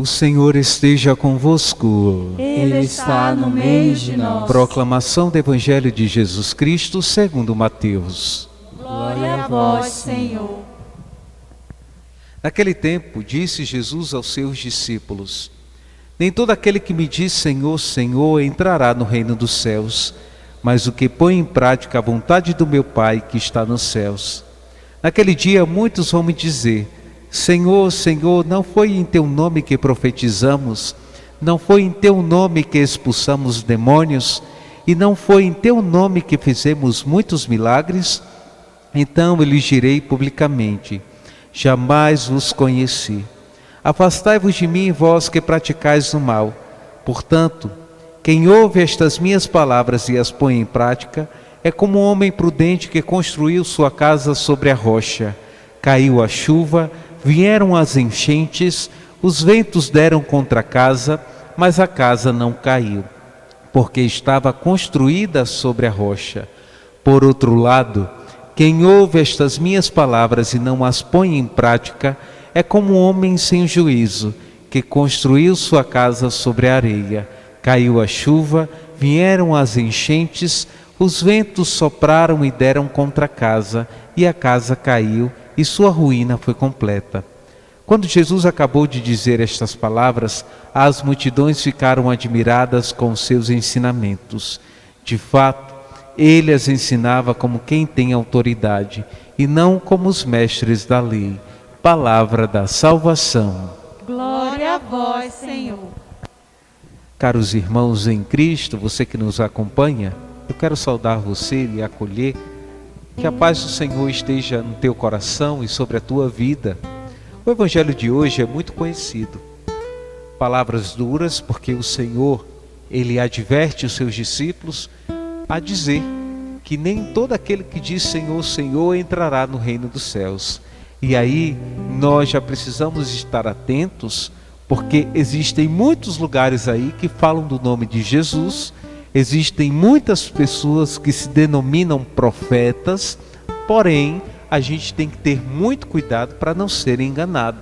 O Senhor esteja convosco. Ele está no meio de nós. Proclamação do Evangelho de Jesus Cristo segundo Mateus. Glória a vós, Senhor. Naquele tempo, disse Jesus aos seus discípulos: Nem todo aquele que me diz Senhor, Senhor, entrará no reino dos céus, mas o que põe em prática a vontade do meu Pai que está nos céus. Naquele dia muitos vão me dizer: Senhor, Senhor, não foi em teu nome que profetizamos? Não foi em teu nome que expulsamos demônios? E não foi em teu nome que fizemos muitos milagres? Então eu lhes direi publicamente: Jamais vos conheci. Afastai-vos de mim, vós que praticais o mal. Portanto, quem ouve estas minhas palavras e as põe em prática, é como um homem prudente que construiu sua casa sobre a rocha. Caiu a chuva, vieram as enchentes, os ventos deram contra a casa, mas a casa não caiu, porque estava construída sobre a rocha. Por outro lado, quem ouve estas minhas palavras e não as põe em prática, é como um homem sem juízo, que construiu sua casa sobre a areia. Caiu a chuva, vieram as enchentes, os ventos sopraram e deram contra a casa, e a casa caiu, e sua ruína foi completa. Quando Jesus acabou de dizer estas palavras, as multidões ficaram admiradas com seus ensinamentos. De fato, ele as ensinava como quem tem autoridade, e não como os mestres da lei. Palavra da salvação. Glória a vós, Senhor. Caros irmãos em Cristo, você que nos acompanha, eu quero saudar você e acolher. Que a paz do Senhor esteja no teu coração e sobre a tua vida. O Evangelho de hoje é muito conhecido. Palavras duras, porque o Senhor, Ele adverte os seus discípulos a dizer que nem todo aquele que diz Senhor, Senhor entrará no reino dos céus. E aí nós já precisamos estar atentos, porque existem muitos lugares aí que falam do nome de Jesus. Existem muitas pessoas que se denominam profetas, porém, a gente tem que ter muito cuidado para não ser enganado.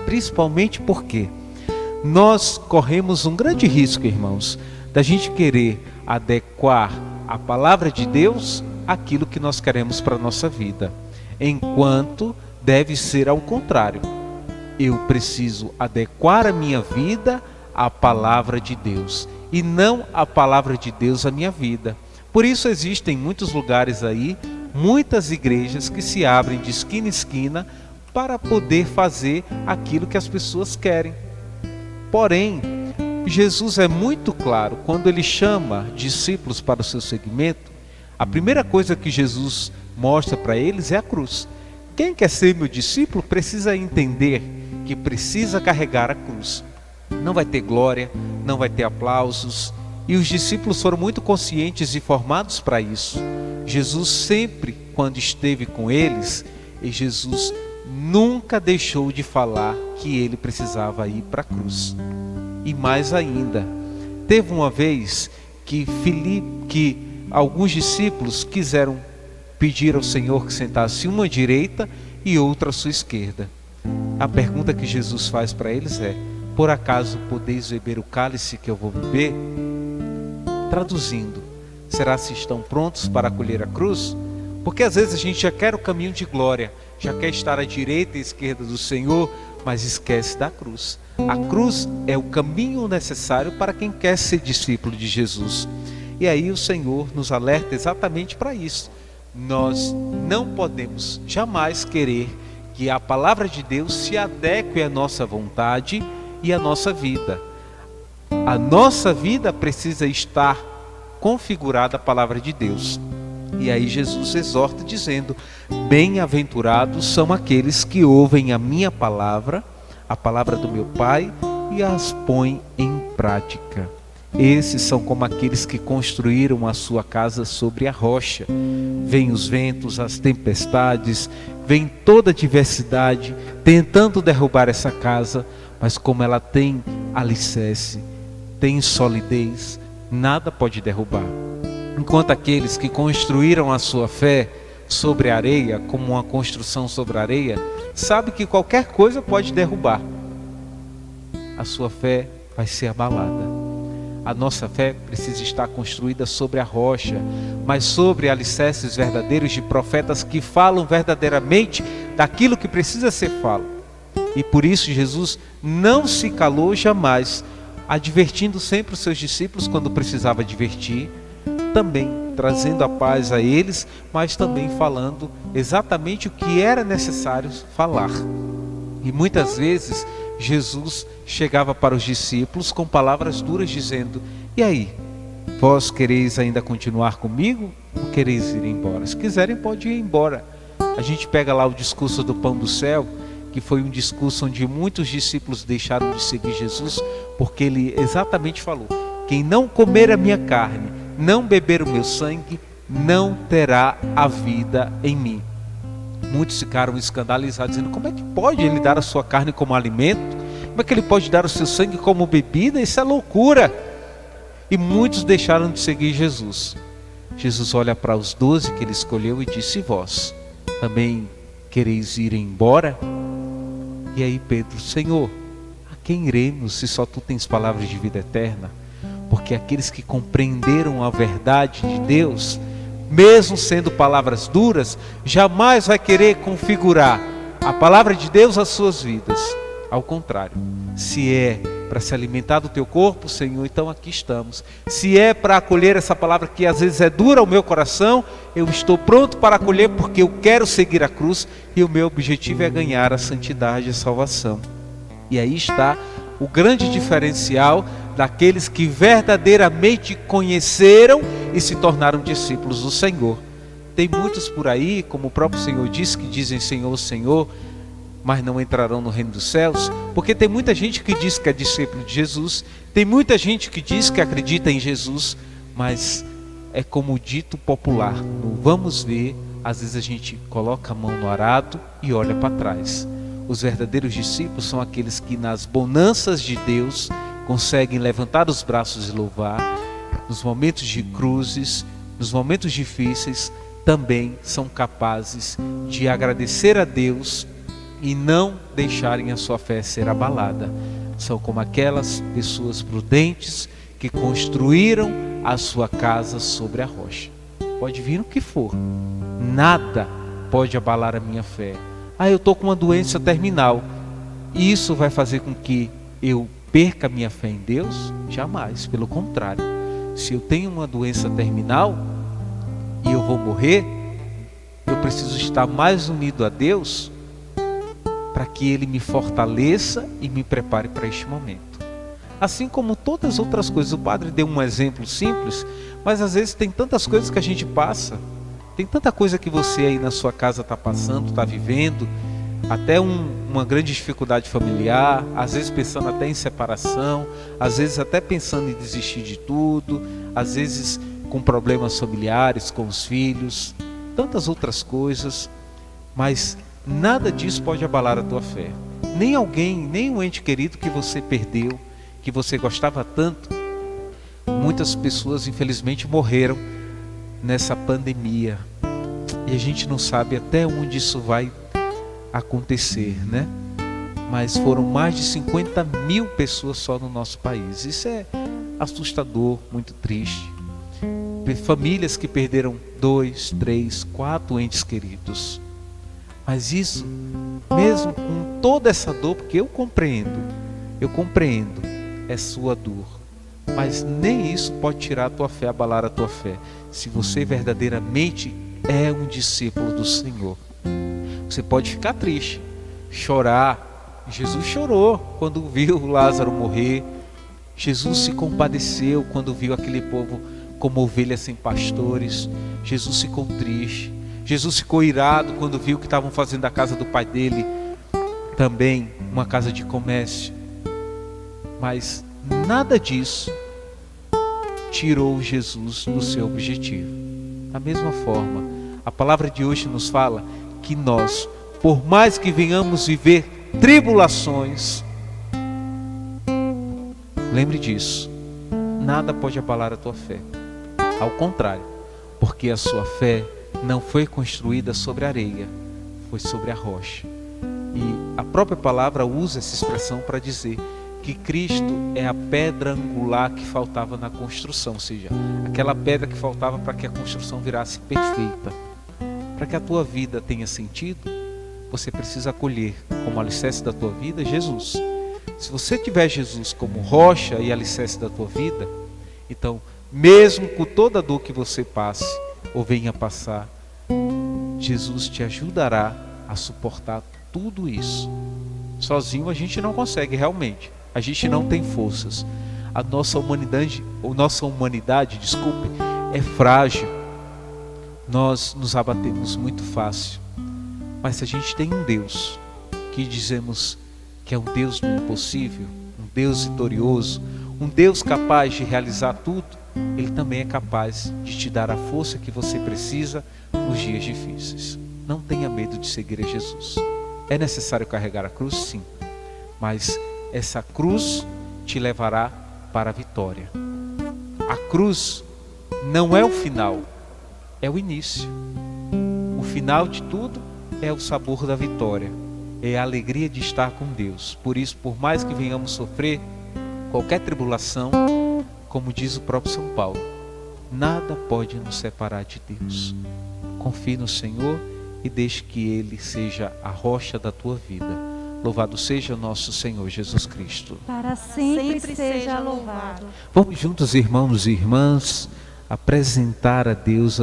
Principalmente porque nós corremos um grande risco, irmãos, da gente querer adequar a palavra de Deus àquilo que nós queremos para a nossa vida. Enquanto deve ser ao contrário. Eu preciso adequar a minha vida à palavra de Deus, e não a palavra de Deus à minha vida. Por isso existem muitos lugares aí, muitas igrejas que se abrem de esquina em esquina para poder fazer aquilo que as pessoas querem. Porém, Jesus é muito claro quando ele chama discípulos para o seu seguimento. A primeira coisa que Jesus mostra para eles é a cruz. Quem quer ser meu discípulo precisa entender que precisa carregar a cruz. Não vai ter glória, não vai ter aplausos. E os discípulos foram muito conscientes e formados para isso. Jesus sempre, quando esteve com eles, e Jesus nunca deixou de falar que ele precisava ir para a cruz. E mais ainda, teve uma vez que alguns discípulos quiseram pedir ao Senhor que sentasse uma à direita e outra à sua esquerda. A pergunta que Jesus faz para eles é: por acaso podeis beber o cálice que eu vou beber? Traduzindo, será se estão prontos para acolher a cruz? Porque às vezes a gente já quer o caminho de glória, já quer estar à direita e à esquerda do Senhor, mas esquece da cruz. A cruz é o caminho necessário para quem quer ser discípulo de Jesus. E aí o Senhor nos alerta exatamente para isso. Nós não podemos jamais querer que a palavra de Deus se adeque à nossa vontade e à nossa vida. A nossa vida precisa estar configurada à palavra de Deus. E aí Jesus exorta dizendo: bem-aventurados são aqueles que ouvem a minha palavra, a palavra do meu Pai, e as põem em prática. Esses são como aqueles que construíram a sua casa sobre a rocha. Vêm os ventos, as tempestades, vem toda a diversidade tentando derrubar essa casa, mas como ela tem alicerce, tem solidez, nada pode derrubar. Enquanto aqueles que construíram a sua fé sobre a areia, como uma construção sobre a areia, sabe que qualquer coisa pode derrubar. a sua fé vai ser abalada. A nossa fé precisa estar construída sobre a rocha, mas sobre alicerces verdadeiros de profetas que falam verdadeiramente daquilo que precisa ser falado. E por isso Jesus não se calou jamais, advertindo sempre os seus discípulos quando precisava advertir, também trazendo a paz a eles, mas também falando exatamente o que era necessário falar. E muitas vezes Jesus chegava para os discípulos com palavras duras dizendo: e aí, vós quereis ainda continuar comigo ou quereis ir embora? Se quiserem pode ir embora. A gente pega lá o discurso do pão do céu, que foi um discurso onde muitos discípulos deixaram de seguir Jesus, porque ele exatamente falou: quem não comer a minha carne, não beber o meu sangue, não terá a vida em mim. Muitos ficaram escandalizados, dizendo: como é que pode ele dar a sua carne como alimento? Como é que ele pode dar o seu sangue como bebida? Isso é loucura! E muitos deixaram de seguir Jesus. Jesus olha para os 12 que ele escolheu e disse: e vós também quereis ir embora? E aí Pedro: Senhor, a quem iremos se só tu tens palavras de vida eterna? Porque aqueles que compreenderam a verdade de Deus, mesmo sendo palavras duras, jamais vai querer configurar a palavra de Deus às suas vidas. Ao contrário, se é para se alimentar do teu corpo, Senhor, então aqui estamos. Se é para acolher essa palavra que às vezes é dura ao meu coração, eu estou pronto para acolher, porque eu quero seguir a cruz e o meu objetivo é ganhar a santidade e a salvação. E aí está o grande diferencial daqueles que verdadeiramente conheceram e se tornaram discípulos do Senhor. Tem muitos por aí, como o próprio Senhor disse, que dizem Senhor, Senhor, mas não entrarão no reino dos céus, porque tem muita gente que diz que é discípulo de Jesus, tem muita gente que diz que acredita em Jesus, mas é como o dito popular, no vamos ver, às vezes a gente coloca a mão no arado e olha para trás. Os verdadeiros discípulos são aqueles que nas bonanças de Deus conseguem levantar os braços e louvar, nos momentos de cruzes, nos momentos difíceis, também são capazes de agradecer a Deus e não deixarem a sua fé ser abalada. São como aquelas pessoas prudentes que construíram a sua casa sobre a rocha. Pode vir o que for, nada pode abalar a minha fé. Eu estou com uma doença terminal, isso vai fazer com que eu perca a minha fé em Deus? Jamais, pelo contrário. Se eu tenho uma doença terminal e eu vou morrer, eu preciso estar mais unido a Deus para que Ele me fortaleça e me prepare para este momento. Assim como todas as outras coisas. O padre deu um exemplo simples, mas às vezes tem tantas coisas que a gente passa, tem tanta coisa que você aí na sua casa está passando, está vivendo, até uma grande dificuldade familiar, às vezes pensando até em separação, às vezes até pensando em desistir de tudo, às vezes com problemas familiares, com os filhos, tantas outras coisas, mas nada disso pode abalar a tua fé. Nem alguém, nem um ente querido que você perdeu, que você gostava tanto. Muitas pessoas infelizmente morreram nessa pandemia e a gente não sabe até onde isso vai acontecer, né? Mas foram mais de 50 mil pessoas só no nosso país. Isso é assustador, muito triste. Famílias que perderam 2, 3, 4 entes queridos. Mas isso, mesmo com toda essa dor, porque eu compreendo, é sua dor, mas nem isso pode tirar a tua fé, abalar a tua fé. Se você verdadeiramente é um discípulo do Senhor, você pode ficar triste, chorar. Jesus chorou quando viu Lázaro morrer. Jesus se compadeceu quando viu aquele povo como ovelhas sem pastores. Jesus ficou triste. Jesus ficou irado quando viu que estavam fazendo da casa do pai dele também uma casa de comércio. Mas nada disso tirou Jesus do seu objetivo. Da mesma forma, a palavra de hoje nos fala que nós, por mais que venhamos viver tribulações, lembre disso, nada pode abalar a tua fé. Ao contrário, porque a sua fé não foi construída sobre areia, foi sobre a rocha. E a própria palavra usa essa expressão para dizer que Cristo é a pedra angular que faltava na construção, ou seja, aquela pedra que faltava para que a construção virasse perfeita. Para que a tua vida tenha sentido, você precisa acolher como alicerce da tua vida Jesus. Se você tiver Jesus como rocha e alicerce da tua vida, então, mesmo com toda a dor que você passe ou venha passar, Jesus te ajudará a suportar tudo isso. Sozinho a gente não consegue realmente. A gente não tem forças. A nossa humanidade, é frágil. Nós nos abatemos muito fácil. Mas se a gente tem um Deus que dizemos que é um Deus do impossível, um Deus vitorioso, um Deus capaz de realizar tudo, Ele também é capaz de te dar a força que você precisa nos dias difíceis. Não tenha medo de seguir a Jesus. É necessário carregar a cruz? Sim. Mas essa cruz te levará para a vitória. A cruz não é o final, é o início. O final de tudo é o sabor da vitória, é a alegria de estar com Deus. Por isso, por mais que venhamos sofrer qualquer tribulação, como diz o próprio São Paulo, nada pode nos separar de Deus. Confie no Senhor e deixe que Ele seja a rocha da tua vida. Louvado seja o nosso Senhor Jesus Cristo. Para sempre seja louvado. Vamos juntos, irmãos e irmãs, apresentar a Deus as